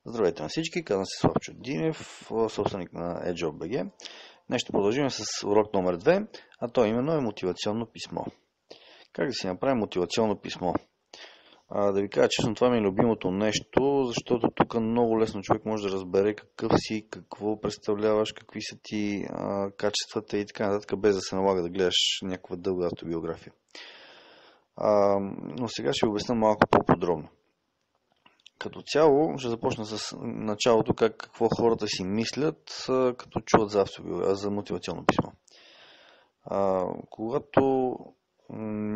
Здравейте на всички, казвам се Славчо Динев, собственик на EdgeJob.bg. Днес ще продължим с урок номер 2, а то именно е мотивационно писмо. Как да си направим мотивационно писмо? Да ви кажа честно, това ми е любимото нещо, защото тук много лесно човек може да разбере какъв си, какво представляваш, какви са ти качествата и така нататък, без да се налага да гледаш някаква дълга автобиография. Но сега ще ви обясня малко по-подробно. Като цяло ще започна с началото, какво хората си мислят, като чуват за мотивационно писмо. Когато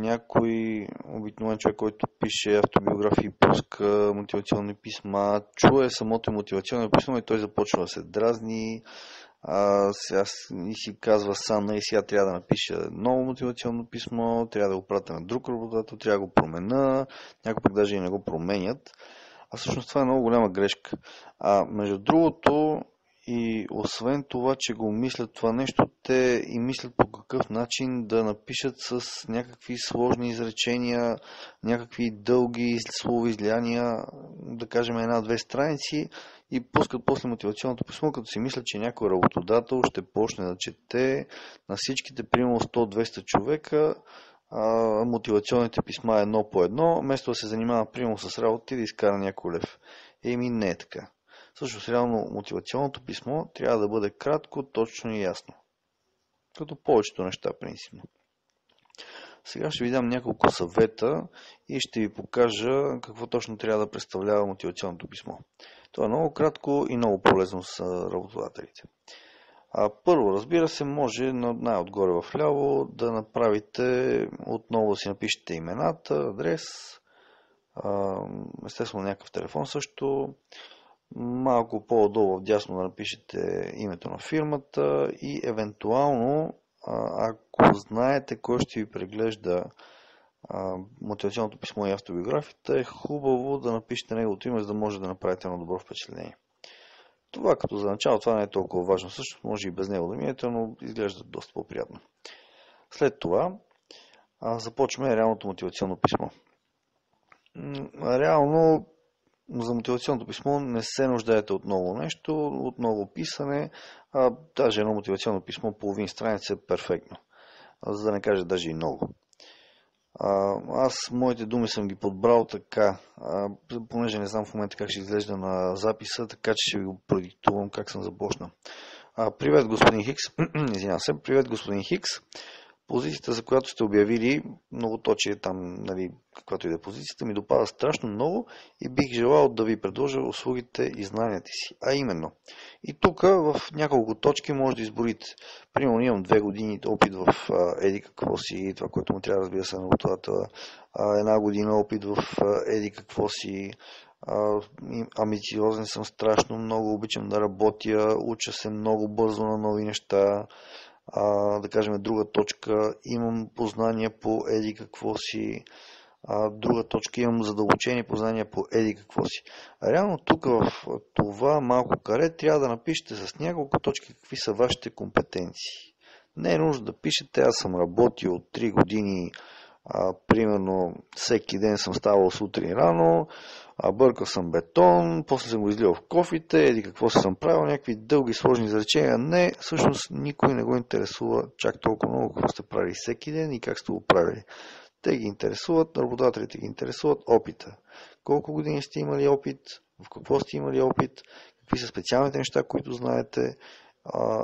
някой обикновен човек, който пише автобиографии, пуска мотивационни писма, чуе самото мотивационно писмо и той започва да се дразни, и си казва сам, сега трябва да напиша ново мотивационно писмо, трябва да го пратя на друг работодател, трябва да го променя, някои пък даже и не го променят. Всъщност това е много голяма грешка. Между другото, и освен това, че го мислят това нещо, те и мислят по какъв начин да напишат с някакви сложни изречения, някакви дълги слови излияния, да кажем една-две страници, и пускат после мотивационното писмо, като си мислят, че някой работодател ще почне да чете на всичките, примерно 100-200 човека, мотивационните писма едно по едно, вместо да се занимава примерно с работа и да изкара някой лев. Не е така. Всъщност, реално мотивационното писмо трябва да бъде кратко, точно и ясно. Като повечето неща, принципно. Сега ще ви дам няколко съвета и ще ви покажа какво точно трябва да представлява мотивационното писмо. Това е много кратко и много полезно с работодателите. Първо, разбира се, може най-отгоре в ляво да направите, отново да си напишете имената, адрес, естествено някакъв телефон също, малко по-долу в дясно да напишете името на фирмата и евентуално, ако знаете кой ще ви преглежда мотивационното писмо и автобиографията, е хубаво да напишете неговото име, за да може да направите едно добро впечатление. Това като за начало, това не е толкова важно. Също може и без него да минете, но изглежда доста по-приятно. След това започваме реалното мотивационно писмо. Реално за мотивационното писмо не се нуждаете от ново нещо, от ново писане, даже едно мотивационно писмо половин страница е перфектно. За да не кажа даже и много. Аз моите думи съм ги подбрал така, понеже не знам в момента как ще изглежда на записа, така че ще ви го продиктувам как съм започнал. Привет, господин Хикс. Извинявам се. Привет, господин Хикс. Позицията, за която сте обявили, многоточие там, каквато и да е позицията, ми допада страшно много и бих желал да ви предложа услугите и знанията си. А именно, и тук в няколко точки може да изборите. Примерно имам 2 години опит в еди какво си, това, което му трябва, разбира се, на работодателя, 1 година опит в еди какво си, амбициозен съм страшно много, обичам да работя, уча се много бързо на нови неща. Да кажем друга точка, имам познания по еди какво си, друга точка, имам задълбочени познания по еди какво си. Реално тук в това малко каре трябва да напишете с няколко точки какви са вашите компетенции. Не е нужно да пишете, аз съм работил 3 години, примерно всеки ден съм ставал сутрин рано, бъркал съм бетон, после съм го излил в кофите, еди какво съм правил, някакви дълги сложни изречения. Не, всъщност никой не го интересува чак толкова много какво сте правили всеки ден и как сте го правили. Те ги интересуват, работодателите ги интересуват опита. Колко години сте имали опит, в какво сте имали опит, какви са специалните неща, които знаете.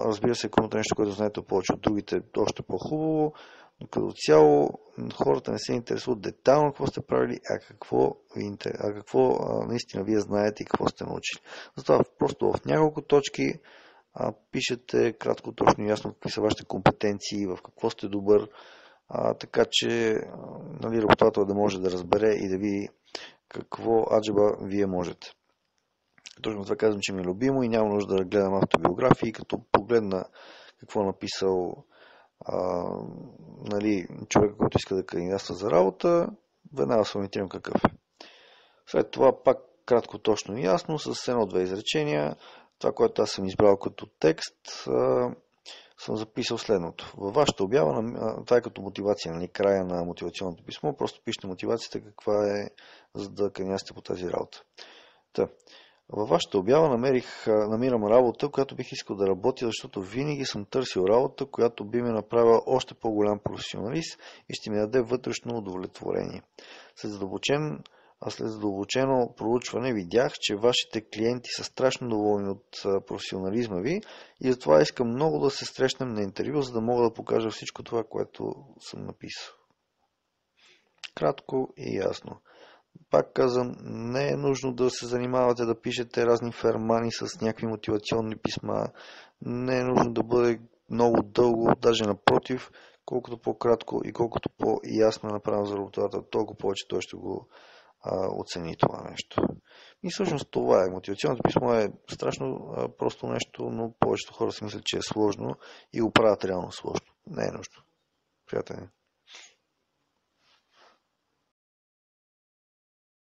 Разбира се, ако нещо, което знаете повече от другите, още по-хубаво. Но като цяло хората не се интересуват детайлно какво сте правили, а какво наистина вие знаете и какво сте научили. Затова просто в няколко точки пишете кратко, точно и ясно какви са вашите компетенции, в какво сте добър, така че работодател да може да разбере и да види какво аджеба вие можете. Точно това казвам, че ми е любимо и няма нужда да гледам автобиографии, като погледна какво е написал човека, който иска да кандидатства за работа, веднага се ориентирам какъв е. След това пак кратко, точно и ясно, с 1-2 изречения. Това, което аз съм избрал като текст, съм записал следното. Във вашата обява, това е като мотивация, края на мотивационното писмо, просто пишете мотивацията каква е, за да кандидатствате по тази работа. Във вашата обява намирам работа, която бих искал да работя, защото винаги съм търсил работа, която би ме направила още по-голям професионалист и ще ми даде вътрешно удовлетворение. След задълбочено проучване видях, че вашите клиенти са страшно доволни от професионализма ви и затова искам много да се срещнем на интервю, за да мога да покажа всичко това, което съм написал. Кратко и ясно. Пак казвам, не е нужно да се занимавате да пишете разни фермани с някакви мотивационни писма. Не е нужно да бъде много дълго, даже напротив, колкото по-кратко и колкото по-ясно е направено за работодател, толкова повече той ще го оцени това нещо. И всъщност това е. Мотивационното писмо е страшно просто нещо, но повечето хора си мислят, че е сложно и го правят реално сложно. Не е нужно. Приятели.